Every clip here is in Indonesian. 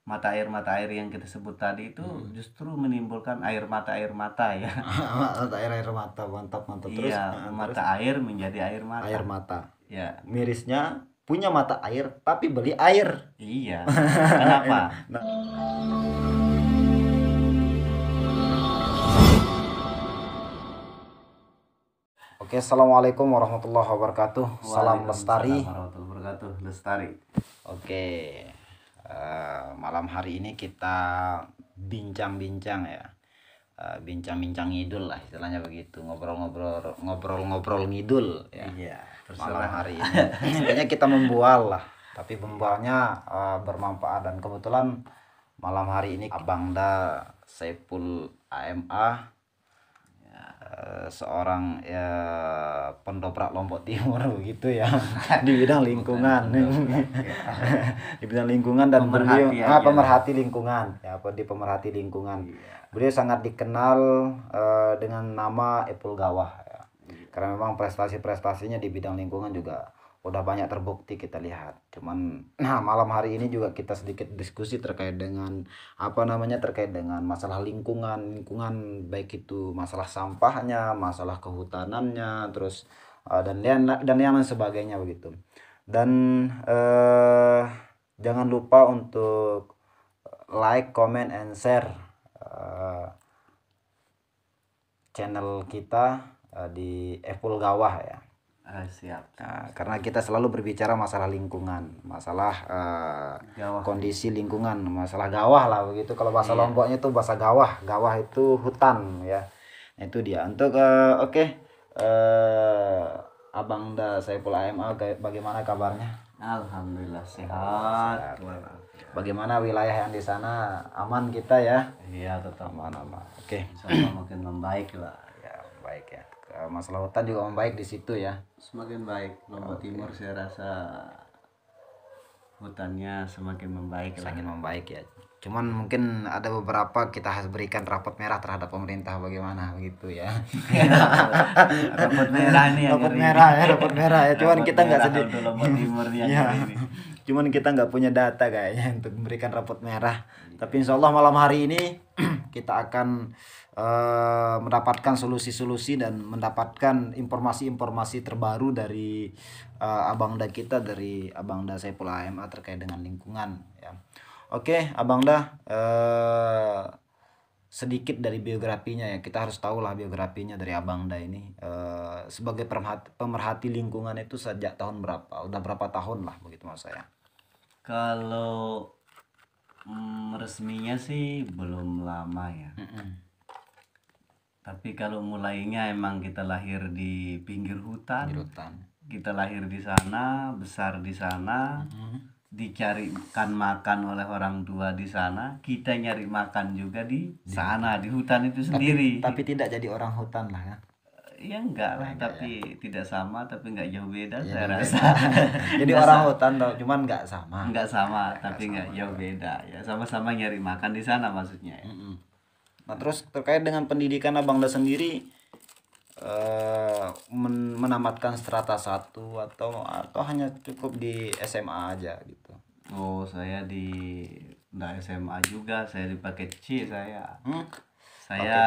mata air yang kita sebut tadi itu justru menimbulkan air mata ya. Air mata, mantap. Terus Iya, mata air menjadi air mata. Air mata. Ya. Mirisnya punya mata air tapi beli air. Iya. Kenapa? Oke, assalamualaikum warahmatullahi wabarakatuh. Salam lestari. Warahmatullahi wabarakatuh. Lestari. Oke, malam hari ini kita bincang-bincang ya, bincang-bincang ngidul lah istilahnya begitu, ngobrol ngidul ya. Iya, malam hari ini. Sebenarnya kita membual lah, tapi membualnya bermanfaat, dan kebetulan malam hari ini Abangda Saiful AMA, seorang ya pendobrak Lombok Timur begitu ya, di bidang lingkungan. Di bidang lingkungan, dan beliau pemerhati lingkungan ya, pemerhati lingkungan. Beliau sangat dikenal dengan nama Epul Gawah ya, karena memang prestasinya di bidang lingkungan juga udah banyak terbukti kita lihat. Cuman malam hari ini juga kita sedikit diskusi terkait dengan terkait dengan masalah lingkungan baik itu masalah sampahnya, masalah kehutanannya, terus dan yang lain sebagainya begitu. Dan jangan lupa untuk like, comment, and share channel kita di Epul Gawah ya. Siap. Nah, karena kita selalu berbicara masalah lingkungan, masalah kondisi lingkungan, masalah gawah lah begitu. Kalau bahasa Lomboknya itu bahasa gawah itu hutan ya. Nah, itu dia. Untuk Abangda Saiful AMA, bagaimana kabarnya? Alhamdulillah sehat. Bagaimana wilayah yang di sana, aman kita ya? Iya, tetap aman. Oke. Insyaallah makin membaik lah. Ya, baik ya. Masalah hutan juga membaik di situ ya. Semakin baik. Lombok Timur saya rasa hutannya semakin membaik. Ya. Cuman mungkin ada beberapa kita harus berikan rapot merah terhadap pemerintah, bagaimana begitu ya. Rapot merah nih. Rapot merah ya. Cuman kita nggak sedih. Lombok Timur yang ini. Cuman kita nggak punya data kayaknya untuk memberikan rapot merah. Tapi insya Allah malam hari ini kita akan mendapatkan solusi-solusi dan mendapatkan informasi-informasi terbaru dari Abangda kita, dari Abangda Saiful AMA terkait dengan lingkungan ya. Oke, Abangda, sedikit dari biografinya ya. Kita harus tahu lah biografinya dari Abangda ini. Sebagai pemerhati lingkungan itu sejak tahun berapa? Udah berapa tahun lah begitu mas saya? Kalau resminya sih belum lama ya. Tapi kalau mulainya emang kita lahir di pinggir hutan. Kita lahir di sana, besar di sana, dicarikan makan oleh orang tua di sana, kita nyari makan juga di sana, di hutan itu sendiri. Tapi tidak jadi orang hutan lah ya. Ya enggak lah, tapi ya. Tidak sama, tapi enggak jauh beda ya, saya rasa. Jadi orang hutan cuman enggak sama. Enggak sama, tapi enggak jauh beda ya. Sama-sama nyari makan di sana maksudnya ya. Nah, terus terkait dengan pendidikan Abangda sendiri, menamatkan strata 1 atau hanya cukup di SMA aja gitu? Oh, saya di SMA juga, saya di paket C saya. Saya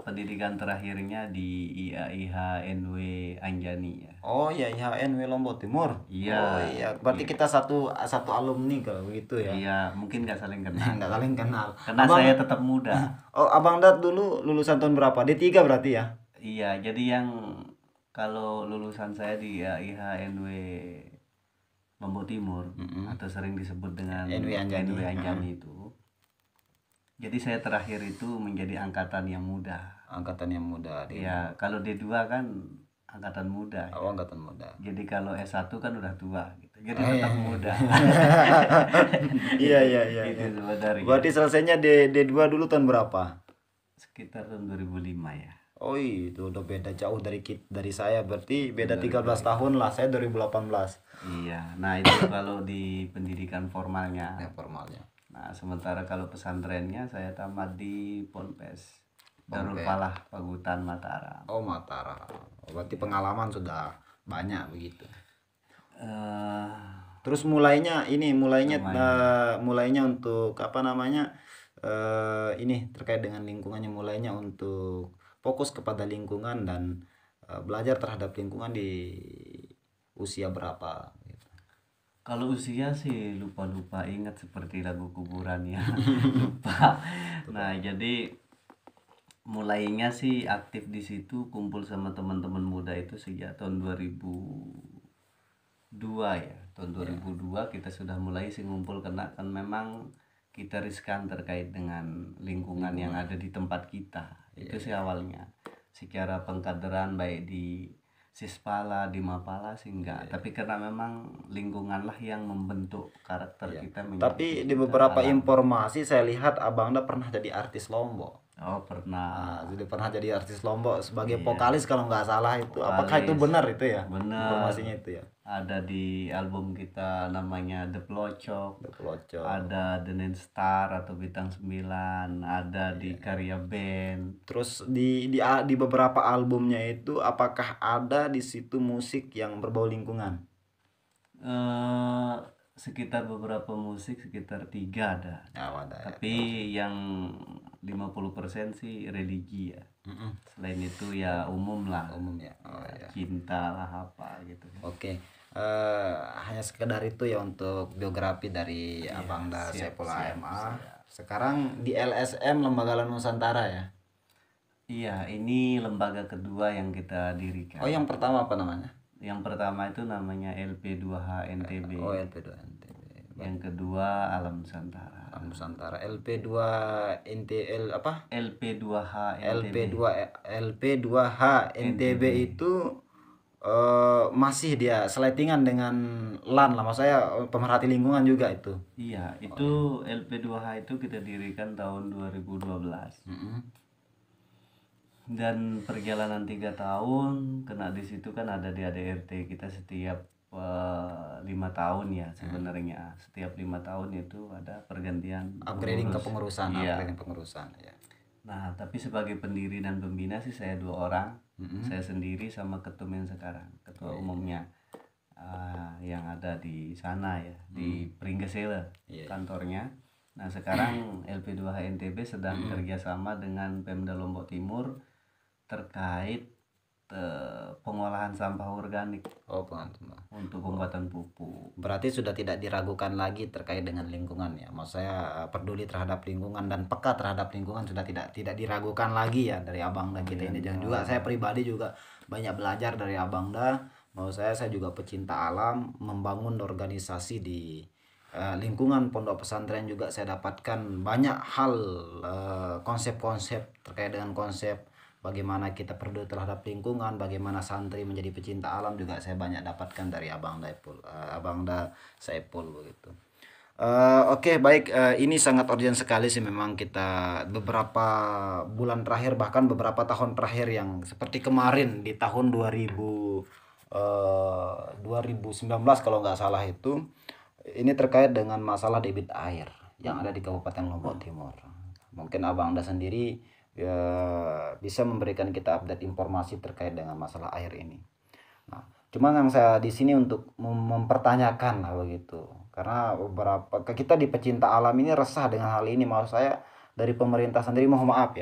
pendidikan terakhirnya di IAIH-NW Anjani ya. Oh ya, IAIH-NW Lombok Timur. Iya. Oh iya, berarti kita satu alumni kalau begitu ya. Iya, mungkin nggak saling kenal. Nggak saling kenal. Karena saya tetap muda. Oh, Abangda dulu lulusan tahun berapa? D3 berarti ya? Iya, jadi yang kalau lulusan saya di IAIH-NW Lombok Timur atau sering disebut dengan NW Anjani itu. Jadi saya terakhir itu menjadi angkatan yang muda. Iya, kalau D2 kan angkatan muda. Oh, angkatan muda. Jadi kalau S1 kan udah tua gitu. Jadi tetap muda. Iya. Itu sebenarnya. Berarti selesainya D2 dulu tahun berapa? Sekitar tahun 2005 ya. Oh, itu udah beda jauh dari saya. Berarti beda 13 tahun lah. Saya 2018. Iya. Nah, itu kalau di pendidikan formalnya. Ya, formalnya. Nah, sementara kalau pesantrennya saya tamat di Ponpes Darul Falah Pagutan Mataram. Oh, Mataram. Berarti pengalaman sudah banyak begitu. Terus mulainya untuk apa namanya, ini terkait dengan lingkungannya, mulainya untuk fokus kepada lingkungan dan belajar terhadap lingkungan di usia berapa gitu. Kalau usia sih lupa ingat, seperti lagu kuburan ya. Lupa. Nah, jadi mulainya sih aktif di situ, kumpul sama teman-teman muda itu sejak tahun 2002 ya. Tahun 2002 kita sudah mulai sih ngumpul, karena kan memang kita riskan terkait dengan lingkungan yang ada di tempat kita. Itu sih awalnya. Secara pengkaderan baik di Sispala, di Mapala sih enggak. Tapi karena memang lingkungan lah yang membentuk karakter kita. Tapi di beberapa informasi saya lihat Abangda pernah jadi artis Lombok. Oh, pernah. Jadi pernah jadi artis Lombok sebagai vokalis kalau nggak salah itu. Apakah itu benar itu ya? Benar. Informasinya itu ya. Ada di album kita namanya The Plocok. Plocok. Ada The Nine Star atau Bintang 9, ada di Karya Band. Terus di beberapa albumnya itu apakah ada di situ musik yang berbau lingkungan? Sekitar beberapa musik, sekitar 3 ada. Tapi yang 50% sih religi ya. Selain itu ya umum lah. Cinta lah apa gitu. Oke. Hanya sekedar itu ya untuk biografi dari Abangda Saipullah MA. Sekarang di LSM, Lembaga Laut Nusantara ya. Iya, ini lembaga kedua yang kita dirikan. Oh, yang pertama apa namanya? Yang pertama itu namanya LP2H NTB. Oh, LP2 NTB. Yang kedua Alam Nusantara. Alam Nusantara. LP2 NTL apa? LP2H NTB. LP2H NTB itu masih dia seletingan dengan LAN lah, maksud saya pemerhati lingkungan juga itu. Iya, itu LP2H itu kita dirikan tahun 2012. Dan perjalanan 3 tahun, kena di situ kan ada di ADRT kita setiap 5 tahun ya sebenarnya. Setiap 5 tahun itu ada pergantian upgrading kepengurusan. Upgrading pengurusan ya. Nah, tapi sebagai pendiri dan pembina sih saya 2 orang. Saya sendiri sama ketum yang sekarang, ketua umumnya yang ada di sana ya, di Pringgesele kantornya. Nah, sekarang LP2H NTB sedang kerjasama dengan Pemda Lombok Timur terkait pengolahan sampah organik. Untuk pembuatan pupuk. Berarti sudah tidak diragukan lagi terkait dengan lingkungan ya. Maksud saya peduli terhadap lingkungan dan peka terhadap lingkungan sudah tidak diragukan lagi ya dari Abangda kita ini. Dan juga saya pribadi juga banyak belajar dari Abangda. Maksud saya juga pecinta alam, membangun organisasi di lingkungan pondok pesantren juga saya dapatkan banyak hal, konsep-konsep terkait dengan konsep bagaimana kita peduli terhadap lingkungan, bagaimana santri menjadi pecinta alam juga saya banyak dapatkan dari Abangda Saipul begitu. Oke, baik, ini sangat urgent sekali sih memang kita beberapa bulan terakhir, bahkan beberapa tahun terakhir yang seperti kemarin di tahun 2019 kalau nggak salah itu, ini terkait dengan masalah debit air yang ada di Kabupaten Lombok Timur. Mungkin Abangda sendiri ya bisa memberikan kita update informasi terkait dengan masalah air ini. Nah, cuman yang saya di sini untuk mempertanyakan lah begitu, karena beberapa kita di pecinta alam ini resah dengan hal ini. Maksud saya dari pemerintah sendiri, mohon maaf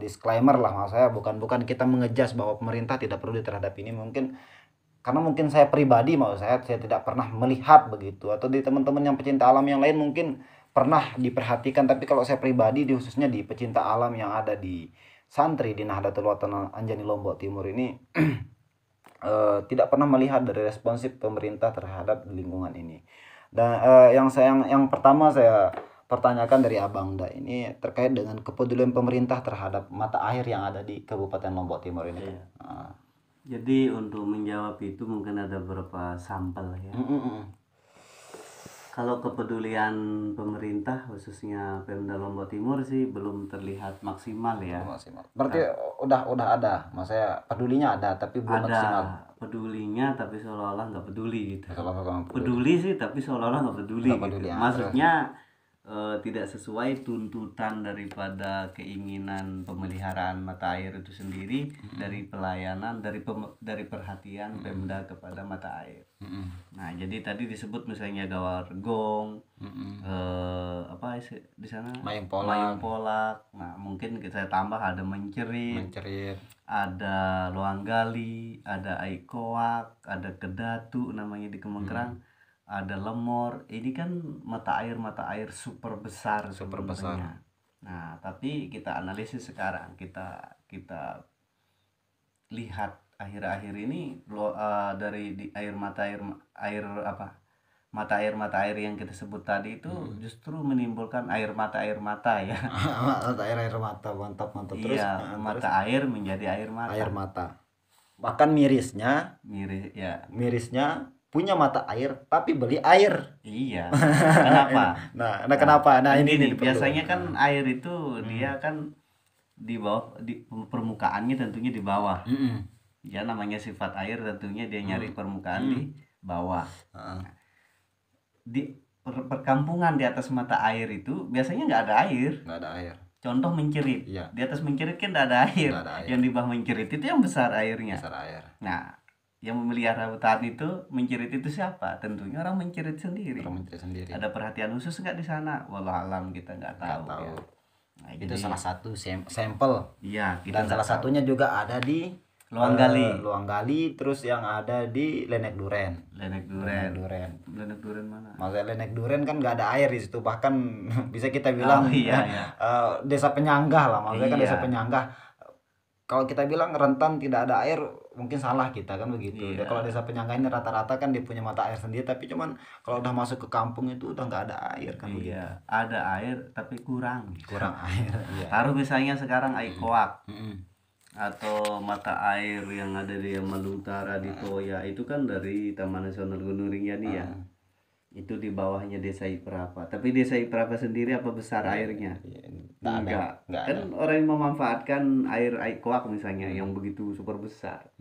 disclaimer lah, maksud saya bukan kita mengejas bahwa pemerintah tidak peduli terhadap ini, mungkin karena mungkin saya pribadi, maksud saya tidak pernah melihat begitu, atau di teman-teman yang pecinta alam yang lain mungkin pernah diperhatikan, tapi kalau saya pribadi khususnya di pecinta alam yang ada di santri di Nahdlatul Ulama Anjani Lombok Timur ini tidak pernah melihat dari responsif pemerintah terhadap lingkungan ini. Dan yang pertama saya pertanyakan dari Abangda ini terkait dengan kepedulian pemerintah terhadap mata air yang ada di Kabupaten Lombok Timur ini. Jadi untuk menjawab itu mungkin ada beberapa sampel ya. Kalau kepedulian pemerintah khususnya Pemda Lombok Timur sih belum terlihat maksimal ya. Berarti udah ada, maksudnya pedulinya ada tapi belum maksimal. Ada pedulinya tapi seolah-olah nggak peduli gitu. Peduli sih tapi seolah-olah nggak peduli. Maksudnya tidak sesuai tuntutan daripada keinginan pemeliharaan mata air itu sendiri, dari pelayanan, dari perhatian Pemda kepada mata air. Nah, jadi tadi disebut misalnya gawar gong, apa di sana? Mayung polak. Nah, mungkin saya tambah ada mencerit, ada loang gali, ada aikoak, ada kedatu namanya di Kemengkerang. Ada lemor. Ini kan mata air super besar sebenarnya. Nah, tapi kita analisis sekarang, kita lihat akhir-akhir ini dari mata air yang kita sebut tadi itu justru menimbulkan mata ya. air mata, mantap terus. Iya, mata air menjadi air mata. Bahkan mirisnya punya mata air tapi beli air. Iya. Kenapa? Kenapa? Ini biasanya kan air itu dia kan di bawah, di permukaannya tentunya di bawah. Ya, namanya sifat air tentunya dia nyari permukaan di bawah. Di perkampungan di atas mata air itu biasanya nggak ada air. Contoh mencerit. Di atas mencerit kan nggak ada air. Yang di bawah mencerit itu yang besar airnya. Nah, yang memelihara hutan itu mencerit itu siapa? Tentunya orang mencerit sendiri. Ada perhatian khusus nggak di sana? Wallahualam, kita nggak tahu. Ya. Nah, itu salah satu sampel. Iya. Dan salah satunya juga ada di Loang Gali, terus yang ada di Lenek Duren. Lenek Duren mana? Maksudnya Lenek Duren kan nggak ada air di situ, bahkan bisa kita bilang desa penyanggah lah, maksudnya kan desa penyanggah. Kalau kita bilang rentan tidak ada air, mungkin salah kita kan begitu. Kalau desa penyanggah ini rata-rata kan dia punya mata air sendiri, tapi cuman kalau udah masuk ke kampung itu udah nggak ada air kan begitu. Ada air tapi kurang air. Taruh misalnya sekarang aikoak. Atau mata air yang ada di Maluku Utara di Toya itu kan dari Taman Nasional Gunung Rinjani ya. Itu di bawahnya Desa Iprapa. Tapi Desa Iprapa sendiri apa besar airnya? Enggak. Kan orang yang memanfaatkan air aikoak misalnya yang begitu super besar.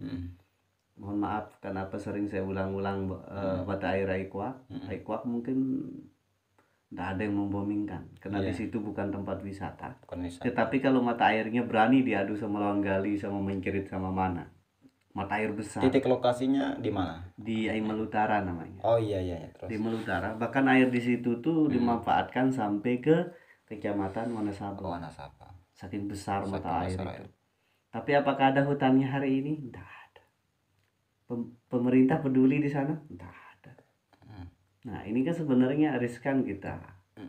Mohon maaf kenapa sering saya ulang-ulang mata air aikoak. Aikoak mungkin nggak ada yang membomingkan karena di situ bukan tempat wisata. Tetapi kalau mata airnya berani diadu sama Loang Gali, sama mencerit, sama mana, mata air besar. Titik lokasinya di mana? Di Maluku Utara namanya. Oh iya. Terus. Di Maluku Utara. Bahkan air di situ tuh dimanfaatkan sampai ke Kecamatan Wanasaba. Saking besar mata air itu. Tapi apakah ada hutannya hari ini? Tidak ada. Pemerintah peduli di sana? Tidak ada. Nah, ini kan sebenarnya riskan kita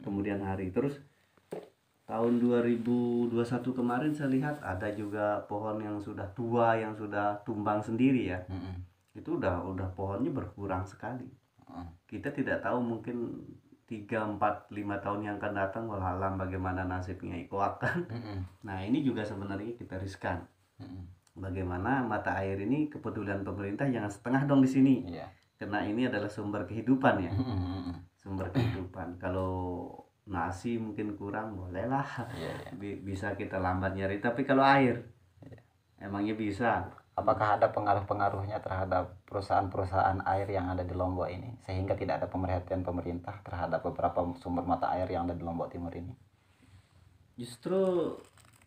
kemudian hari. Terus tahun 2021 kemarin saya lihat ada juga pohon yang sudah tua, yang sudah tumbang sendiri ya. Itu udah pohonnya berkurang sekali. Kita tidak tahu, mungkin 3, 4, 5 tahun yang akan datang wallahualam bagaimana nasibnya ikoak kan. Nah, ini juga sebenarnya kita riskan. Bagaimana mata air ini kepedulian pemerintah jangan setengah dong di sini. Karena ini adalah sumber kehidupan ya. Sumber kehidupan. Kalau nasi mungkin kurang, bolehlah. Bisa kita lambat nyari. Tapi kalau air, emangnya bisa. Apakah ada pengaruh-pengaruhnya terhadap perusahaan-perusahaan air yang ada di Lombok ini, sehingga tidak ada pemerhatian pemerintah terhadap beberapa sumber mata air yang ada di Lombok Timur ini? Justru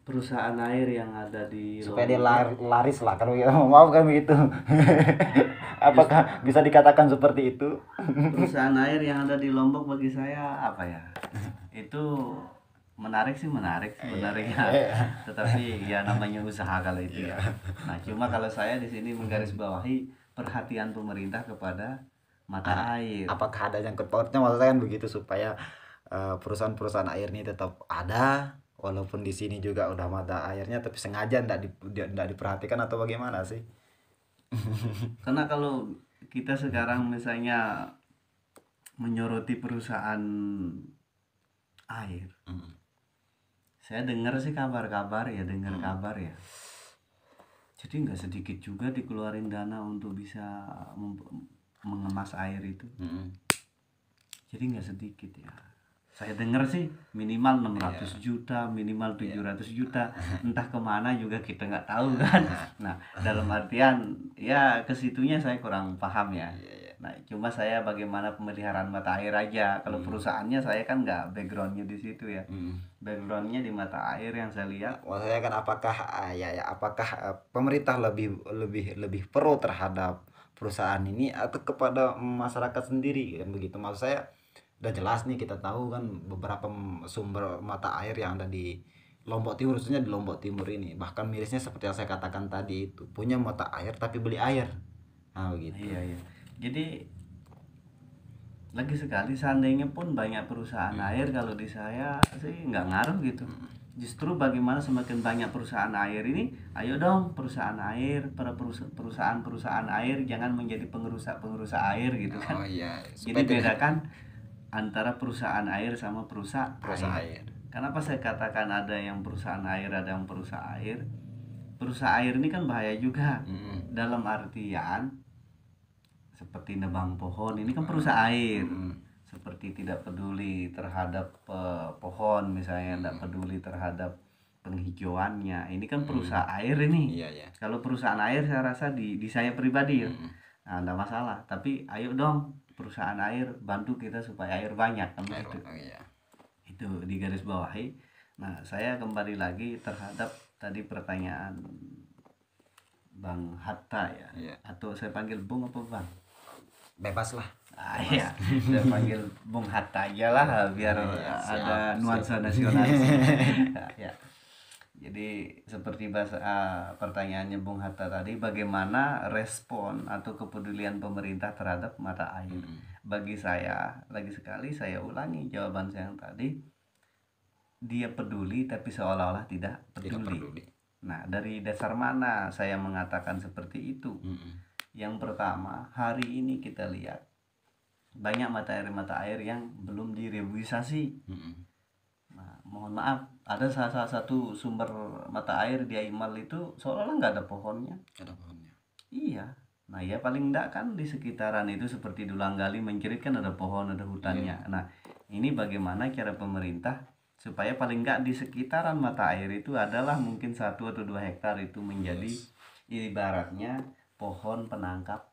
perusahaan air yang ada di supaya dia laris lah, kalau mau kan begitu. Apakah bisa dikatakan seperti itu? Perusahaan air yang ada di Lombok bagi saya apa ya? Itu menarik sebenarnya. Tetapi ya namanya usaha kalau itu ya. Nah, cuma kalau saya di sini menggarisbawahi perhatian pemerintah kepada mata air. Apakah ada yang pautnya, maksudnya kan begitu, supaya perusahaan-perusahaan air ini tetap ada walaupun di sini juga udah mata airnya, tapi sengaja enggak diperhatikan atau bagaimana sih? Karena kalau kita sekarang misalnya menyoroti perusahaan air, saya dengar sih kabar ya. Jadi nggak sedikit juga dikeluarin dana untuk bisa mengemas air itu. Jadi nggak sedikit ya. Saya dengar sih minimal 600 juta, minimal 700 juta. Entah kemana juga kita nggak tahu kan. Nah, dalam artian ya kesitunya saya kurang paham ya. Nah, cuma saya bagaimana pemeliharaan mata air aja. Kalau perusahaannya saya kan nggak backgroundnya di situ ya. Backgroundnya di mata air yang saya lihat. Maksudnya kan apakah apakah pemerintah lebih pro terhadap perusahaan ini atau kepada masyarakat sendiri kan begitu. Maksud saya udah jelas nih, kita tahu kan beberapa sumber mata air yang ada di Lombok Timur, khususnya di Lombok Timur ini. Bahkan mirisnya seperti yang saya katakan tadi, itu punya mata air tapi beli air. Nah, begitu. Iya. Jadi lagi sekali seandainya pun banyak perusahaan air, kalau di saya sih nggak ngaruh gitu. Justru bagaimana semakin banyak perusahaan air ini, ayo dong perusahaan air, para perusahaan air jangan menjadi pengerusak air gitu kan. Jadi bedakan antara perusahaan air sama perusahaan air. Kenapa saya katakan ada yang perusahaan air, ada yang perusahaan air? Perusahaan air ini kan bahaya juga. Dalam artian seperti nebang pohon, ini kan perusahaan air. Seperti tidak peduli terhadap pohon misalnya, tidak peduli terhadap penghijauannya. Ini kan perusahaan air ini. Kalau perusahaan air saya rasa di saya pribadi ya, nah tidak masalah. Tapi ayo dong perusahaan air bantu kita supaya air banyak kan begitu. Itu digaris bawahi. Nah, saya kembali lagi terhadap tadi pertanyaan Bang Hatta ya. Atau saya panggil Bung apa Bang? Bebas lah. Iya, saya panggil Bung Hatta aja lah biar ada nuansa nasionalis. Ya. Jadi seperti pertanyaannya Bung Hatta tadi, bagaimana respon atau kepedulian pemerintah terhadap mata air? Bagi saya, lagi sekali saya ulangi jawaban saya yang tadi, dia peduli tapi seolah-olah tidak peduli. Nah, dari dasar mana saya mengatakan seperti itu? Yang pertama, hari ini kita lihat banyak mata air yang belum direboisasi. Nah, mohon maaf, ada salah satu sumber mata air di Aimal itu seolah-olah nggak ada pohonnya. Iya. Nah, ya paling enggak kan di sekitaran itu seperti Dulanggali Menjerit kan ada pohon, ada hutannya. Nah, ini bagaimana cara pemerintah supaya paling enggak di sekitaran mata air itu adalah mungkin 1 atau 2 hektar itu menjadi ibaratnya pohon penangkap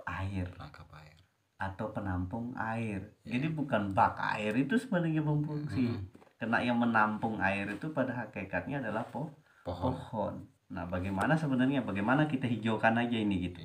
air atau penampung air. Jadi bukan bak air itu sebenarnya berfungsi. Karena yang menampung air itu pada hakikatnya adalah pohon. Nah, bagaimana kita hijaukan aja ini gitu.